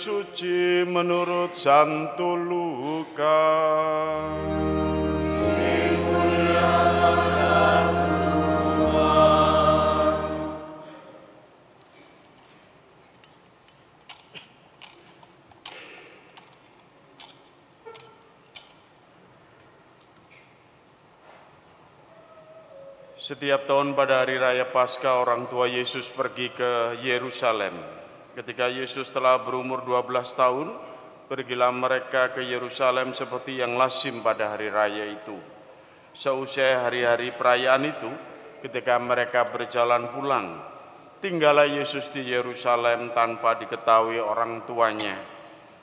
suci menurut Santo Lukas. Setiap tahun pada hari raya Paskah, orang tua Yesus pergi ke Yerusalem. Ketika Yesus telah berumur 12 tahun, pergilah mereka ke Yerusalem seperti yang lazim pada hari raya itu. Seusai hari-hari perayaan itu, ketika mereka berjalan pulang, tinggallah Yesus di Yerusalem tanpa diketahui orang tuanya.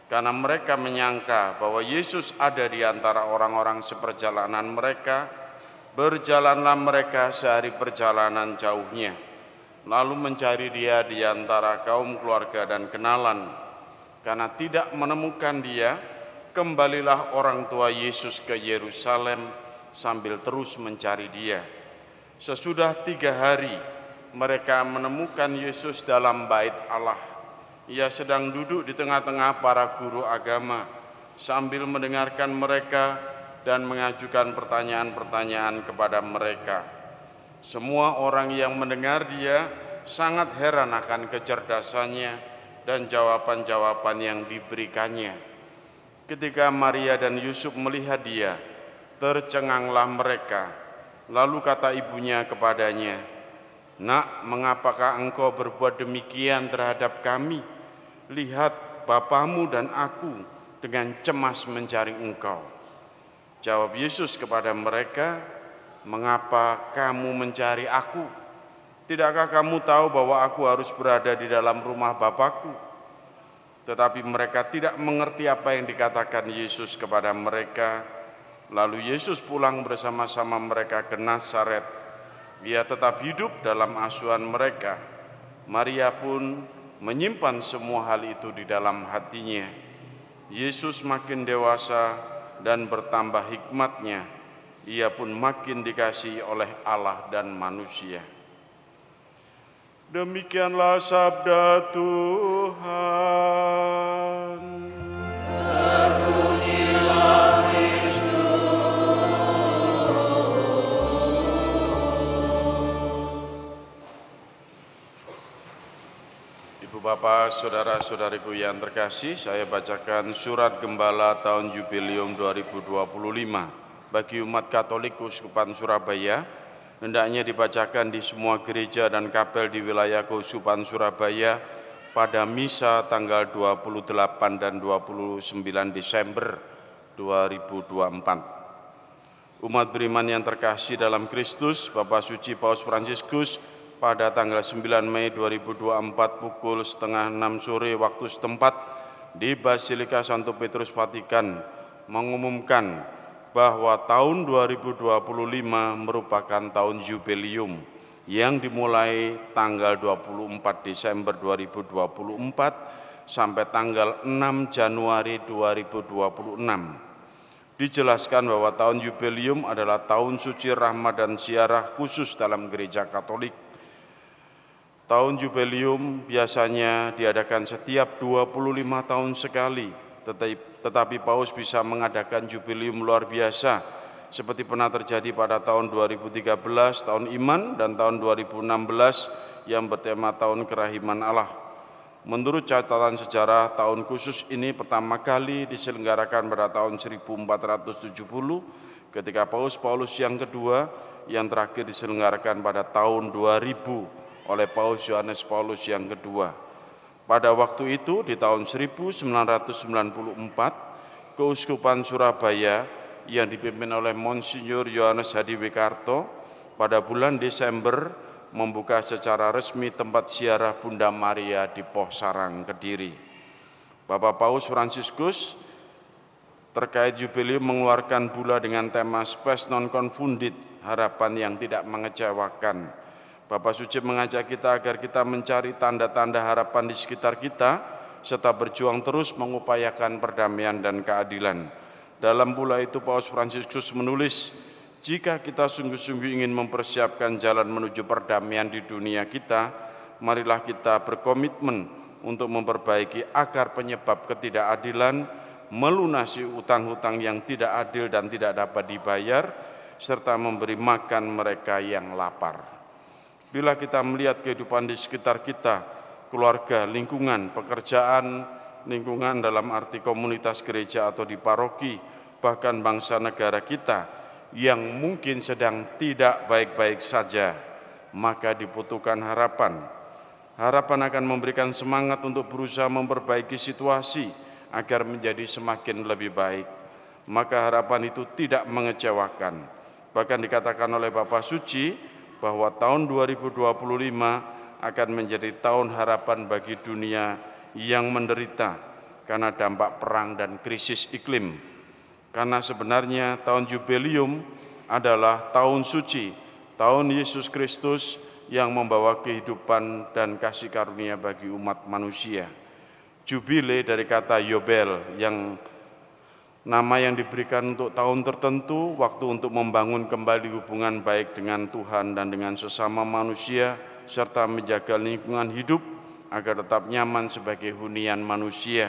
Karena mereka menyangka bahwa Yesus ada di antara orang-orang seperjalanan mereka, berjalanlah mereka sehari perjalanan jauhnya, lalu mencari dia di antara kaum keluarga dan kenalan. Karena tidak menemukan dia, kembalilah orang tua Yesus ke Yerusalem sambil terus mencari dia. Sesudah 3 hari, mereka menemukan Yesus dalam bait Allah. Ia sedang duduk di tengah-tengah para guru agama, sambil mendengarkan mereka dan mengajukan pertanyaan-pertanyaan kepada mereka. Semua orang yang mendengar dia sangat heran akan kecerdasannya dan jawaban-jawaban yang diberikannya. Ketika Maria dan Yusuf melihat dia, tercenganglah mereka. Lalu kata ibunya kepadanya, "Nak, mengapakah engkau berbuat demikian terhadap kami? Lihat, bapamu dan aku dengan cemas mencari engkau." Jawab Yesus kepada mereka, "Mengapa kamu mencari aku? Tidakkah kamu tahu bahwa aku harus berada di dalam rumah Bapakku?" Tetapi mereka tidak mengerti apa yang dikatakan Yesus kepada mereka. Lalu Yesus pulang bersama-sama mereka ke Nazaret. Dia tetap hidup dalam asuhan mereka. Maria pun menyimpan semua hal itu di dalam hatinya. Yesus makin dewasa dan bertambah hikmatnya, ia pun makin dikasihi oleh Allah dan manusia. Demikianlah sabda Tuhan. Terpujilah Kristus. Ibu Bapak, saudara-saudariku yang terkasih, saya bacakan surat Gembala tahun Jubileum 2025 bagi umat Katolik Keuskupan Surabaya. Hendaknya dibacakan di semua gereja dan kapel di wilayah Keuskupan Surabaya pada misa tanggal 28 dan 29 Desember 2024. Umat beriman yang terkasih dalam Kristus, Bapak Suci Paus Fransiskus pada tanggal 9 Mei 2024 pukul setengah 6 sore waktu setempat di Basilika Santo Petrus Vatikan mengumumkan bahwa tahun 2025 merupakan tahun jubileum yang dimulai tanggal 24 Desember 2024 sampai tanggal 6 Januari 2026. Dijelaskan bahwa tahun jubileum adalah tahun suci rahmat dan ziarah khusus dalam gereja Katolik. Tahun jubileum biasanya diadakan setiap 25 tahun sekali, tetapi Paus bisa mengadakan jubileum luar biasa seperti pernah terjadi pada tahun 2013, tahun iman, dan tahun 2016 yang bertema tahun kerahiman Allah. Menurut catatan sejarah, tahun khusus ini pertama kali diselenggarakan pada tahun 1470 ketika Paus Paulus yang kedua, yang terakhir diselenggarakan pada tahun 2000 oleh Paus Yohanes Paulus yang kedua. Pada waktu itu, di tahun 1994, Keuskupan Surabaya yang dipimpin oleh Monsinyur Yohanes Hadiwikarto pada bulan Desember membuka secara resmi tempat ziarah Bunda Maria di Pohsarang, Kediri. Bapak Paus Fransiskus terkait jubileum mengeluarkan bula dengan tema Spes non confundit, harapan yang tidak mengecewakan. Bapak Suci mengajak kita agar kita mencari tanda-tanda harapan di sekitar kita, serta berjuang terus mengupayakan perdamaian dan keadilan. Dalam bula itu Paus Fransiskus menulis, jika kita sungguh-sungguh ingin mempersiapkan jalan menuju perdamaian di dunia kita, marilah kita berkomitmen untuk memperbaiki akar penyebab ketidakadilan, melunasi utang-hutang yang tidak adil dan tidak dapat dibayar, serta memberi makan mereka yang lapar. Bila kita melihat kehidupan di sekitar kita, keluarga, lingkungan, pekerjaan, lingkungan dalam arti komunitas gereja atau di paroki, bahkan bangsa negara kita yang mungkin sedang tidak baik-baik saja, maka dibutuhkan harapan. Harapan akan memberikan semangat untuk berusaha memperbaiki situasi agar menjadi semakin lebih baik. Maka harapan itu tidak mengecewakan. Bahkan dikatakan oleh Bapak Suci bahwa tahun 2025 akan menjadi tahun harapan bagi dunia yang menderita karena dampak perang dan krisis iklim. Karena sebenarnya tahun Jubileum adalah tahun suci, tahun Yesus Kristus yang membawa kehidupan dan kasih karunia bagi umat manusia. Jubile dari kata Yobel, yang nama yang diberikan untuk tahun tertentu, waktu untuk membangun kembali hubungan baik dengan Tuhan dan dengan sesama manusia, serta menjaga lingkungan hidup agar tetap nyaman sebagai hunian manusia.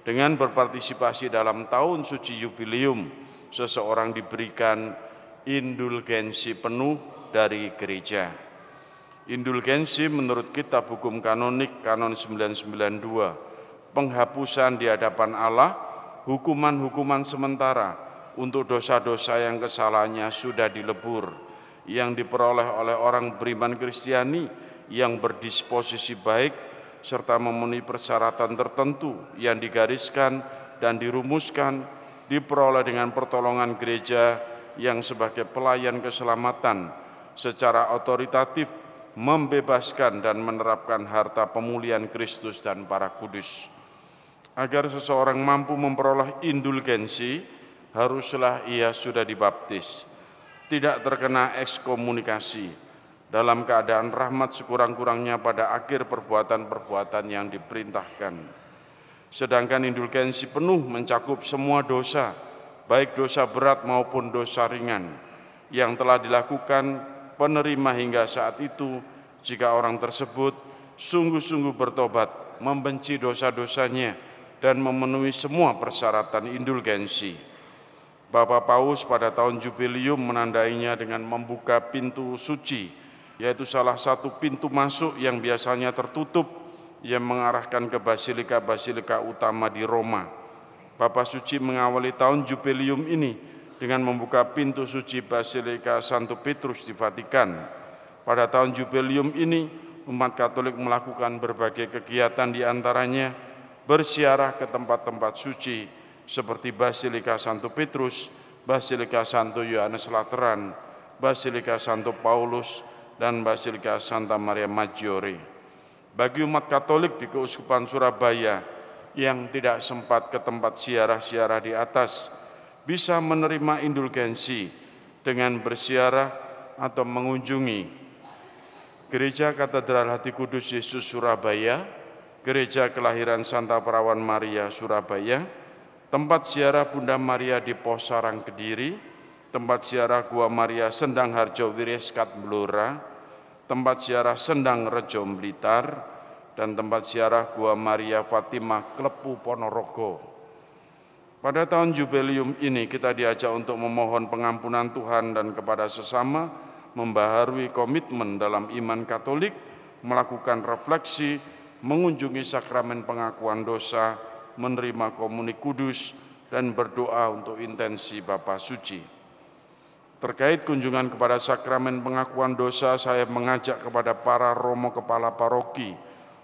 Dengan berpartisipasi dalam tahun suci Jubileum, seseorang diberikan indulgensi penuh dari gereja. Indulgensi menurut kitab hukum kanonik Kanon 992, penghapusan di hadapan Allah, hukuman-hukuman sementara untuk dosa-dosa yang kesalahannya sudah dilebur, yang diperoleh oleh orang beriman Kristiani yang berdisposisi baik, serta memenuhi persyaratan tertentu yang digariskan dan dirumuskan, diperoleh dengan pertolongan gereja yang sebagai pelayan keselamatan secara otoritatif membebaskan dan menerapkan harta pemulihan Kristus dan para kudus. Agar seseorang mampu memperoleh indulgensi, haruslah ia sudah dibaptis, tidak terkena ekskomunikasi, dalam keadaan rahmat sekurang-kurangnya pada akhir perbuatan-perbuatan yang diperintahkan. Sedangkan indulgensi penuh mencakup semua dosa, baik dosa berat maupun dosa ringan, yang telah dilakukan penerima hingga saat itu, jika orang tersebut sungguh-sungguh bertobat, membenci dosa-dosanya, dan memenuhi semua persyaratan indulgensi. Bapak Paus pada tahun Jubileum menandainya dengan membuka pintu suci, yaitu salah satu pintu masuk yang biasanya tertutup yang mengarahkan ke basilika-basilika utama di Roma. Bapak Suci mengawali tahun Jubileum ini dengan membuka pintu suci Basilika Santo Petrus di Vatikan. Pada tahun Jubileum ini, umat Katolik melakukan berbagai kegiatan, di antaranya bersiarah ke tempat-tempat suci seperti Basilika Santo Petrus, Basilika Santo Yohanes Lateran, Basilika Santo Paulus, dan Basilika Santa Maria Maggiore. Bagi umat Katolik di Keuskupan Surabaya yang tidak sempat ke tempat siarah-siarah di atas, bisa menerima indulgensi dengan bersiarah atau mengunjungi Gereja Katedral Hati Kudus Yesus Surabaya, Gereja Kelahiran Santa Perawan Maria Surabaya, tempat ziarah Bunda Maria di Pos Sarang Kediri, tempat ziarah Gua Maria Sendang Harjo Wireskat Blora, tempat ziarah Sendang Rejo Blitar, dan tempat ziarah Gua Maria Fatimah Klepu Ponorogo. Pada tahun Jubileum ini kita diajak untuk memohon pengampunan Tuhan dan kepada sesama, membaharui komitmen dalam iman Katolik, melakukan refleksi, mengunjungi sakramen pengakuan dosa, menerima komuni kudus, dan berdoa untuk intensi Bapa Suci. Terkait kunjungan kepada sakramen pengakuan dosa, saya mengajak kepada para romo kepala paroki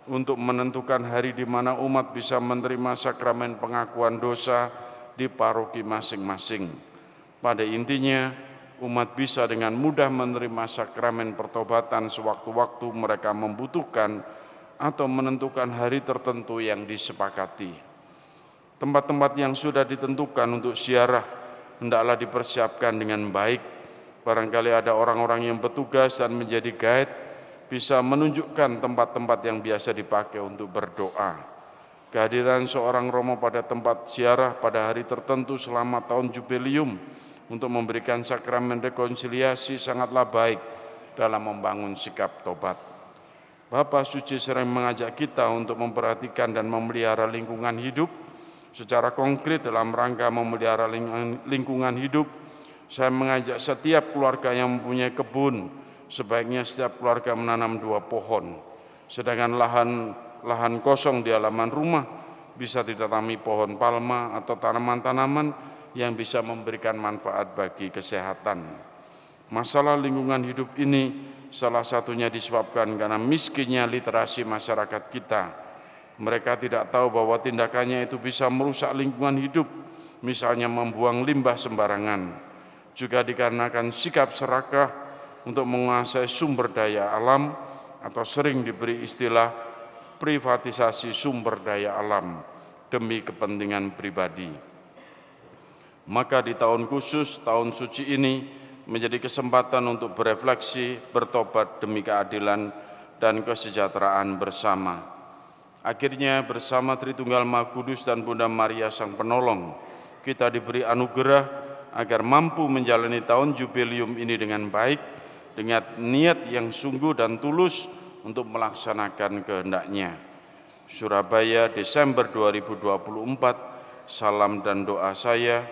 untuk menentukan hari di mana umat bisa menerima sakramen pengakuan dosa di paroki masing-masing. Pada intinya, umat bisa dengan mudah menerima sakramen pertobatan sewaktu-waktu mereka membutuhkan atau menentukan hari tertentu yang disepakati. Tempat-tempat yang sudah ditentukan untuk ziarah hendaklah dipersiapkan dengan baik. Barangkali ada orang-orang yang bertugas dan menjadi guide bisa menunjukkan tempat-tempat yang biasa dipakai untuk berdoa. Kehadiran seorang romo pada tempat ziarah pada hari tertentu selama tahun Jubileum untuk memberikan sakramen rekonsiliasi sangatlah baik dalam membangun sikap tobat. Bapa Suci sering mengajak kita untuk memperhatikan dan memelihara lingkungan hidup. Secara konkret dalam rangka memelihara lingkungan hidup, saya mengajak setiap keluarga yang mempunyai kebun, sebaiknya setiap keluarga menanam 2 pohon. Sedangkan lahan kosong di halaman rumah bisa ditanami pohon palma atau tanaman-tanaman yang bisa memberikan manfaat bagi kesehatan. Masalah lingkungan hidup ini salah satunya disebabkan karena miskinnya literasi masyarakat kita. Mereka tidak tahu bahwa tindakannya itu bisa merusak lingkungan hidup, misalnya membuang limbah sembarangan. Juga dikarenakan sikap serakah untuk menguasai sumber daya alam atau sering diberi istilah privatisasi sumber daya alam demi kepentingan pribadi. Maka di tahun khusus, tahun suci ini menjadi kesempatan untuk berefleksi, bertobat demi keadilan dan kesejahteraan bersama. Akhirnya bersama Tritunggal Maha Kudus dan Bunda Maria Sang Penolong, kita diberi anugerah agar mampu menjalani tahun jubileum ini dengan baik, dengan niat yang sungguh dan tulus untuk melaksanakan kehendak-Nya. Surabaya, Desember 2024, salam dan doa saya,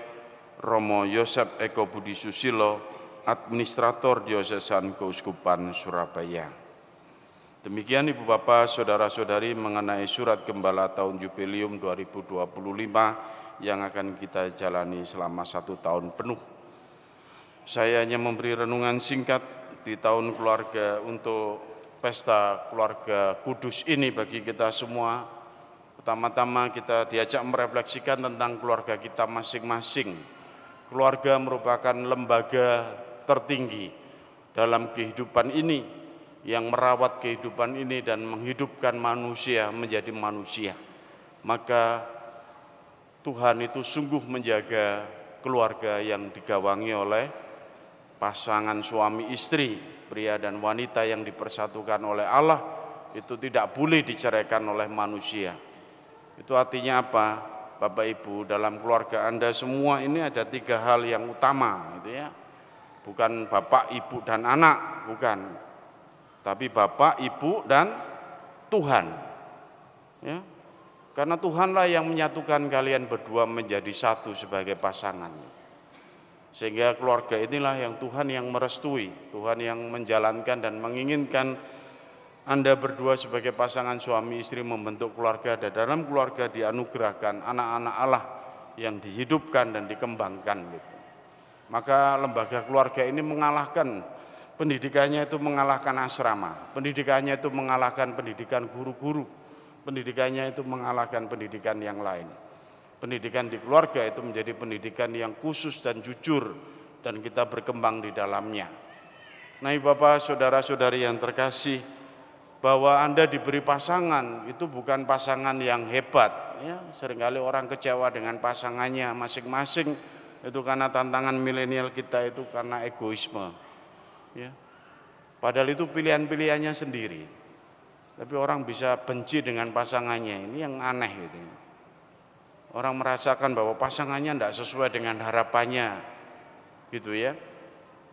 Romo Yosep Eko Budi Susilo, Administrator Diosesan Keuskupan Surabaya. Demikian Ibu Bapak, Saudara-saudari mengenai surat Gembala tahun Jubileum 2025 yang akan kita jalani selama 1 tahun penuh. Saya hanya memberi renungan singkat di tahun keluarga untuk pesta keluarga kudus ini bagi kita semua. Pertama-tama kita diajak merefleksikan tentang keluarga kita masing-masing. Keluarga merupakan lembaga tertinggi dalam kehidupan ini, yang merawat kehidupan ini dan menghidupkan manusia menjadi manusia. Maka Tuhan itu sungguh menjaga keluarga yang digawangi oleh pasangan suami istri, pria dan wanita yang dipersatukan oleh Allah, itu tidak boleh diceraikan oleh manusia. Itu artinya apa? Bapak Ibu, dalam keluarga Anda semua ini ada 3 hal yang utama, gitu ya. Bukan bapak, ibu, dan anak, bukan. Tapi Bapak, Ibu, dan Tuhan. Ya. Karena Tuhanlah yang menyatukan kalian berdua menjadi satu sebagai pasangan. Sehingga keluarga inilah yang Tuhan yang merestui, Tuhan yang menjalankan dan menginginkan Anda berdua sebagai pasangan suami istri membentuk keluarga, dan dalam keluarga dianugerahkan anak-anak Allah yang dihidupkan dan dikembangkan. Maka lembaga keluarga ini mengalahkan, pendidikannya itu mengalahkan asrama, pendidikannya itu mengalahkan pendidikan guru-guru, pendidikannya itu mengalahkan pendidikan yang lain. Pendidikan di keluarga itu menjadi pendidikan yang khusus dan jujur, dan kita berkembang di dalamnya. Nah, Bapak, saudara-saudari yang terkasih, bahwa Anda diberi pasangan itu bukan pasangan yang hebat. Ya, seringkali orang kecewa dengan pasangannya masing-masing, itu karena tantangan milenial kita itu karena egoisme. Ya. Padahal itu pilihan-pilihannya sendiri. Tapi orang bisa benci dengan pasangannya, ini yang aneh gitu. Orang merasakan bahwa pasangannya tidak sesuai dengan harapannya, gitu ya.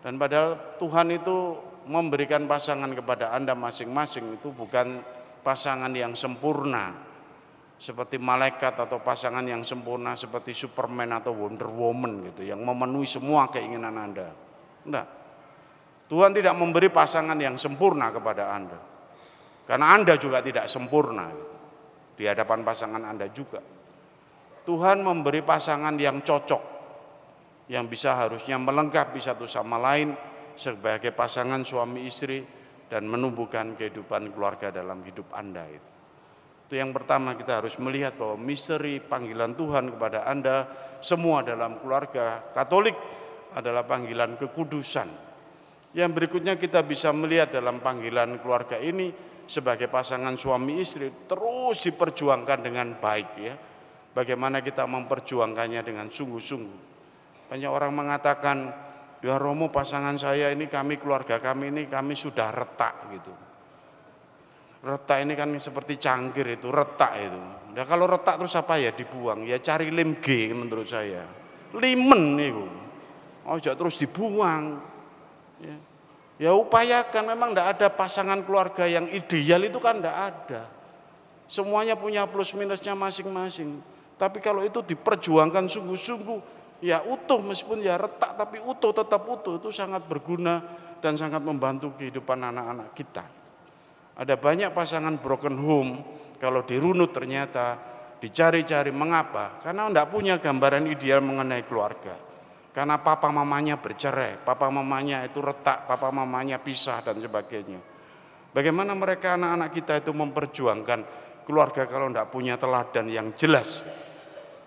Dan padahal Tuhan itu memberikan pasangan kepada Anda masing-masing itu bukan pasangan yang sempurna seperti malaikat atau pasangan yang sempurna seperti Superman atau Wonder Woman gitu, yang memenuhi semua keinginan Anda. Enggak. Tuhan tidak memberi pasangan yang sempurna kepada Anda. Karena Anda juga tidak sempurna di hadapan pasangan Anda juga. Tuhan memberi pasangan yang cocok, yang bisa harusnya melengkapi satu sama lain sebagai pasangan suami istri dan menumbuhkan kehidupan keluarga dalam hidup Anda itu. Itu yang pertama, kita harus melihat bahwa misteri panggilan Tuhan kepada Anda semua dalam keluarga Katolik adalah panggilan kekudusan. Yang berikutnya kita bisa melihat dalam panggilan keluarga ini sebagai pasangan suami istri terus diperjuangkan dengan baik ya. Bagaimana kita memperjuangkannya dengan sungguh-sungguh. Banyak orang mengatakan, ya Romo, pasangan saya ini, kami keluarga kami ini, kami sudah retak gitu. Retak ini kan seperti cangkir itu, retak itu. Nah kalau retak terus apa ya, dibuang? Ya cari lem G menurut saya. Limen itu. Oh jangan terus dibuang. Ya. Ya upayakan, memang tidak ada pasangan keluarga yang ideal itu kan tidak ada. Semuanya punya plus minusnya masing-masing. Tapi kalau itu diperjuangkan sungguh-sungguh, ya utuh meskipun ya retak tapi utuh, tetap utuh, itu sangat berguna dan sangat membantu kehidupan anak-anak kita. Ada banyak pasangan broken home, kalau dirunut ternyata dicari-cari mengapa? Karena tidak punya gambaran ideal mengenai keluarga. Karena papa mamanya bercerai, papa mamanya itu retak, papa mamanya pisah dan sebagainya. Bagaimana mereka anak-anak kita itu memperjuangkan keluarga kalau tidak punya teladan yang jelas?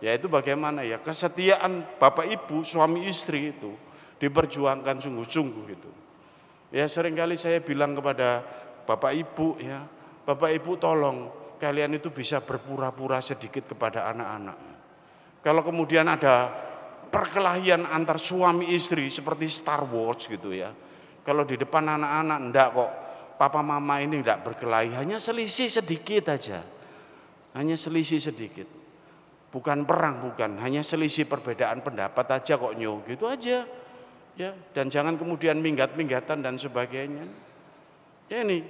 Yaitu bagaimana ya kesetiaan bapak ibu suami istri itu diperjuangkan sungguh-sungguh itu. Ya seringkali saya bilang kepada bapak ibu ya, bapak ibu tolong kalian itu bisa berpura-pura sedikit kepada anak-anak. Kalau kemudian ada perkelahian antar suami istri seperti Star Wars gitu ya. Kalau di depan anak-anak enggak kok, papa mama ini enggak berkelahi, hanya selisih sedikit aja. Hanya selisih sedikit. Bukan perang, bukan, hanya selisih perbedaan pendapat aja kok nyo, gitu aja. Ya, dan jangan kemudian minggat-minggatan dan sebagainya. Ya ini,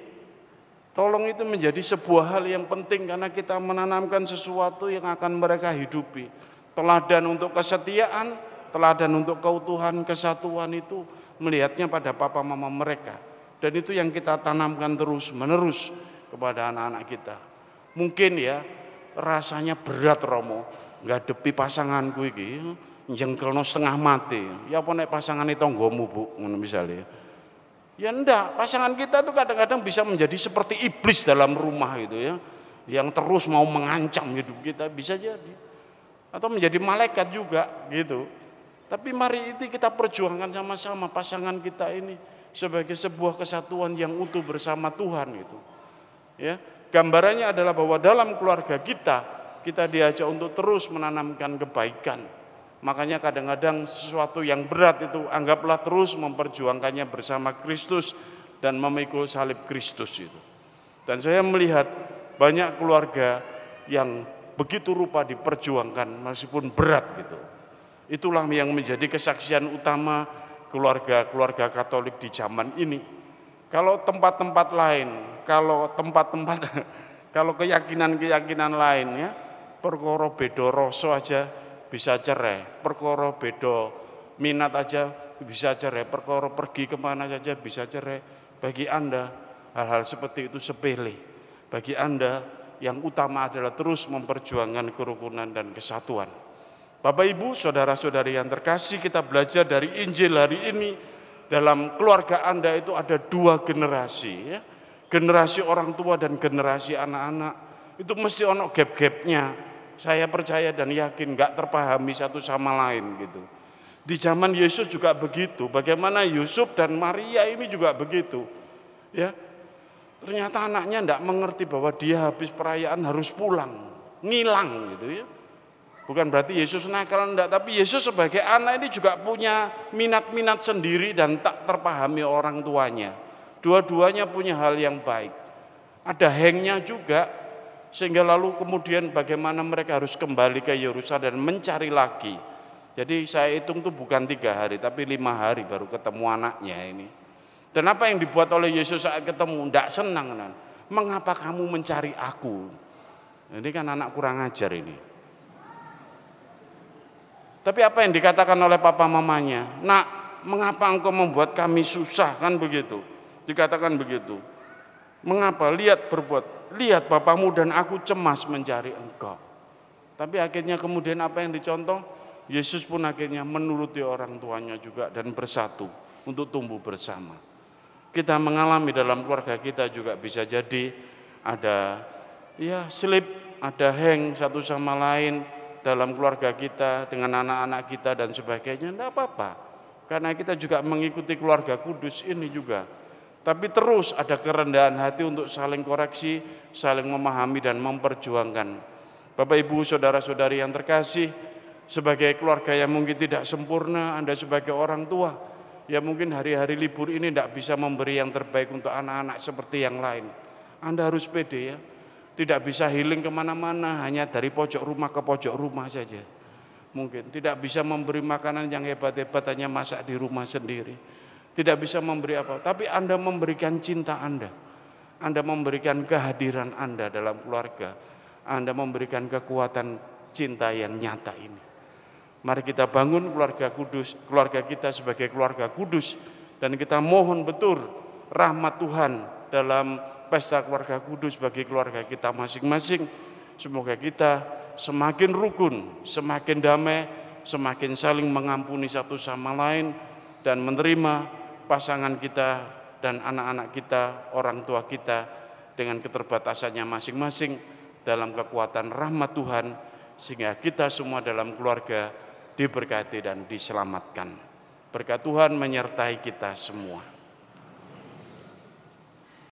tolong itu menjadi sebuah hal yang penting karena kita menanamkan sesuatu yang akan mereka hidupi. Teladan untuk kesetiaan, teladan untuk keutuhan, kesatuan itu melihatnya pada papa mama mereka. Dan itu yang kita tanamkan terus menerus kepada anak-anak kita. Mungkin ya rasanya berat Romo, ngadepi pasanganku iki njengkelno setengah mati. Ya apa nek pasangane tanggamu Bu, ngono misalnya. Ya enggak, pasangan kita tuh kadang-kadang bisa menjadi seperti iblis dalam rumah gitu ya. Yang terus mau mengancam hidup kita, bisa jadi. Atau menjadi malaikat juga gitu. Tapi mari itu kita perjuangkan sama-sama pasangan kita ini sebagai sebuah kesatuan yang utuh bersama Tuhan gitu. Ya, gambarannya adalah bahwa dalam keluarga kita diajak untuk terus menanamkan kebaikan. Makanya kadang-kadang sesuatu yang berat itu anggaplah terus memperjuangkannya bersama Kristus dan memikul salib Kristus itu. Dan saya melihat banyak keluarga yang begitu rupa diperjuangkan meskipun berat gitu. Itulah yang menjadi kesaksian utama keluarga-keluarga Katolik di zaman ini. Kalau tempat-tempat lain, kalau keyakinan-keyakinan lain ya, perkara beda rasa aja bisa cerai, perkara beda minat aja bisa cerai, perkara pergi kemana saja bisa cerai. Bagi Anda hal-hal seperti itu sepele. Bagi Anda yang utama adalah terus memperjuangkan kerukunan dan kesatuan. Bapak Ibu, saudara-saudari yang terkasih, kita belajar dari Injil hari ini. Dalam keluarga Anda itu ada dua generasi ya. Generasi orang tua dan generasi anak-anak. Itu mesti ono gap-gapnya. Saya percaya dan yakin gak terpahami satu sama lain gitu. Di zaman Yesus juga begitu. Bagaimana Yusuf dan Maria ini juga begitu. Ya. Ternyata anaknya tidak mengerti bahwa dia habis perayaan harus pulang, ngilang gitu ya. Bukan berarti Yesus nakal enggak, tapi Yesus sebagai anak ini juga punya minat-minat sendiri dan tak terpahami orang tuanya. Dua-duanya punya hal yang baik. Ada hengnya juga, sehingga lalu kemudian bagaimana mereka harus kembali ke Yerusalem dan mencari lagi. Jadi saya hitung tuh bukan 3 hari, tapi 5 hari baru ketemu anaknya ini. Dan apa yang dibuat oleh Yesus saat ketemu? Tidak senang. Mengapa kamu mencari aku? Ini kan anak kurang ajar ini. Tapi apa yang dikatakan oleh papa mamanya? Nak, mengapa engkau membuat kami susah? Kan begitu. Dikatakan begitu. Mengapa? Lihat bapamu dan aku cemas mencari engkau. Tapi akhirnya kemudian apa yang dicontoh? Yesus pun akhirnya menuruti orang tuanya juga dan bersatu untuk tumbuh bersama. Kita mengalami dalam keluarga kita juga bisa jadi ada ya slip, ada hang satu sama lain dalam keluarga kita dengan anak-anak kita dan sebagainya. Tidak apa-apa, karena kita juga mengikuti keluarga kudus ini juga. Tapi terus ada kerendahan hati untuk saling koreksi, saling memahami dan memperjuangkan. Bapak Ibu, saudara-saudari yang terkasih, sebagai keluarga yang mungkin tidak sempurna, Anda sebagai orang tua ya mungkin hari-hari libur ini tidak bisa memberi yang terbaik untuk anak-anak seperti yang lain. Anda harus pede ya. Tidak bisa healing kemana-mana, hanya dari pojok rumah ke pojok rumah saja. Mungkin tidak bisa memberi makanan yang hebat-hebat, hanya masak di rumah sendiri. tidak bisa memberi apa, tapi Anda memberikan cinta Anda. Anda memberikan kehadiran Anda dalam keluarga. Anda memberikan kekuatan cinta yang nyata ini. Mari kita bangun keluarga kudus, keluarga kita sebagai keluarga kudus, dan kita mohon betul rahmat Tuhan dalam pesta keluarga kudus bagi keluarga kita masing-masing. Semoga kita semakin rukun, semakin damai, semakin saling mengampuni satu sama lain, dan menerima pasangan kita dan anak-anak kita, orang tua kita dengan keterbatasannya masing-masing dalam kekuatan rahmat Tuhan, sehingga kita semua dalam keluarga diberkati dan diselamatkan. Berkat Tuhan menyertai kita semua.